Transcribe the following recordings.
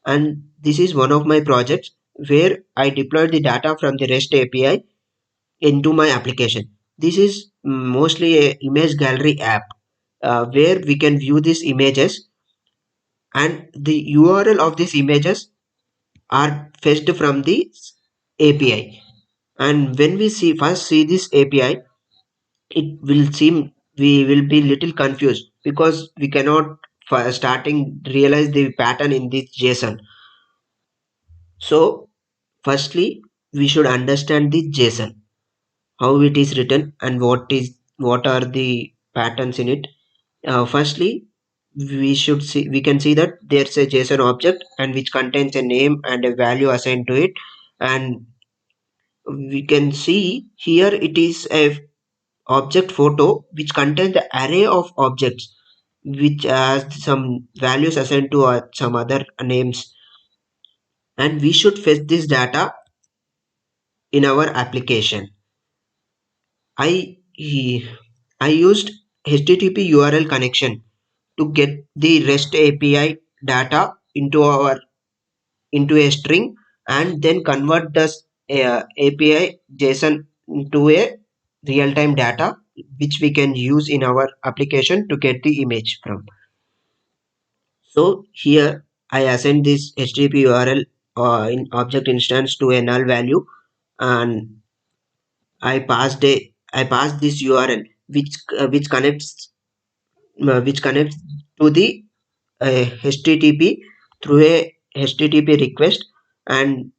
And this is one of my projects where I deployed the data from the REST API into my application. This is mostly a image gallery app where we can view these images, and the URL of these images are fetched from the API. And when we first see this API, it will seem we will be little confused because we cannot starting realize the pattern in this JSON. So firstly, we should understand the JSON, how it is written and what are the patterns in it. Firstly, we can see that there's a JSON object and which contains a name and a value assigned to it, and we can see here it is a object photo which contains the array of objects which has some values assigned to some other names, and we should fetch this data in our application. I I used HTTP URL connection to get the REST API data into a string and then convert the API JSON into a real-time data which we can use in our application to get the image from. So here I assign this HTTP URL in object instance to a null value, and I passed this URL which connects to the HTTP through a HTTP request, and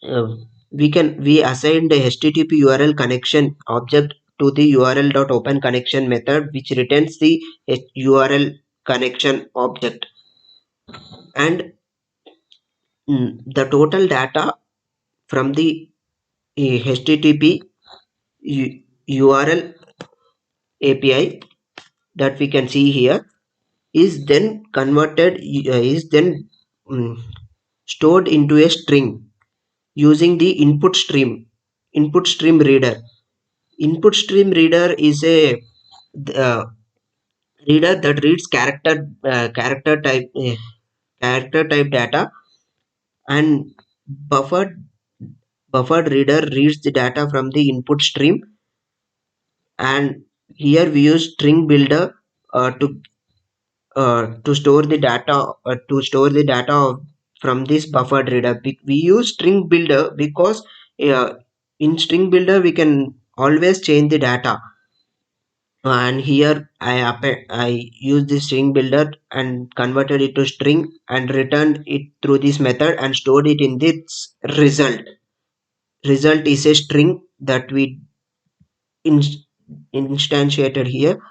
uh, we assign the HTTP URL connection object to the URL.open connection method which returns the URL connection object, and the total data from the HTTP URL API that we can see here is then is then mm, stored into a string using the input stream reader. Input stream reader is a uh, reader that reads character type data, and buffered buffered reader reads the data from the input stream, and here we use string builder to store the data from this buffered reader. We use string builder because uh, in string builder we can always change the data, and here I use the string builder and converted it to string and returned it through this method and stored it in this result is a string that we in- instantiated here.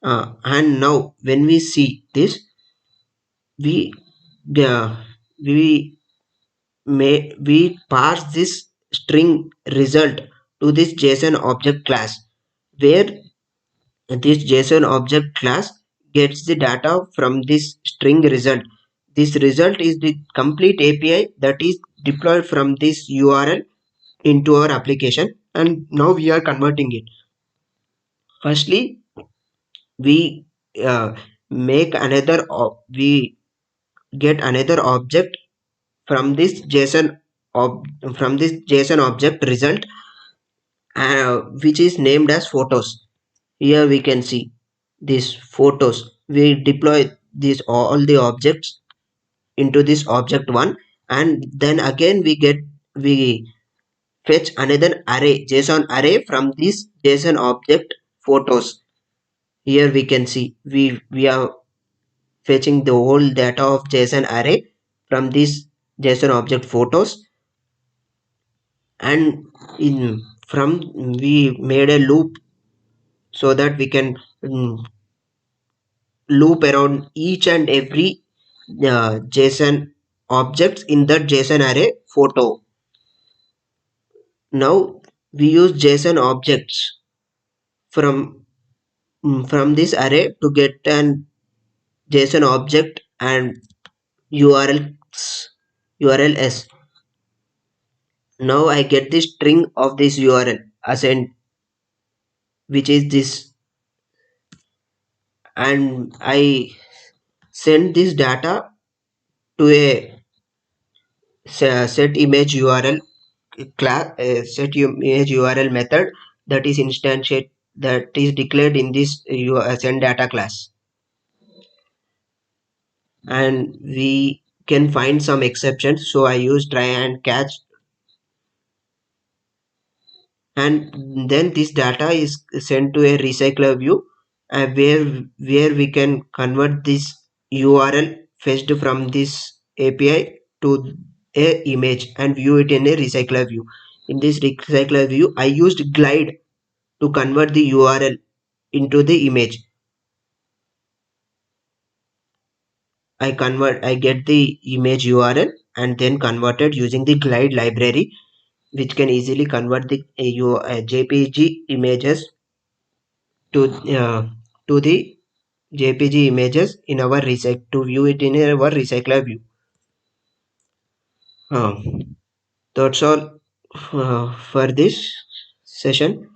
And now when we see this, we uh, we we pass this string result to this JSON object class, where this JSON object class gets the data from this string result. This result is the complete API that is deployed from this URL into our application, and now we are converting it. Firstly, we uh, make we get another object from this from this JSON object result, which is named as photos. Here we can see these photos. We deploy these all the objects into this object one, and then again we fetch another array JSON array from this JSON object photos. Here we can see we are fetching the whole data of JSON array from this JSON object photos, and in from we made a loop so that we can loop around each and every JSON objects in that JSON array photo. Now we use JSON objects from from this array to get an JSON object and URLs. Now I get the string of this URL assigned, which is this, and I send this data to a set image URL class, set image URL method that is instantiate, that is declared in this send data class. And we can find some exceptions, so I use try and catch, and then this data is sent to a recycler view, where we can convert this URL fetched from this API to a image and view it in a recycler view. In this recycler view, I used glide to convert the URL into the image. I get the image URL and then converted using the glide library, which can easily convert the JPG images to the JPG images in our to view it in our recycler view. That's all for this session.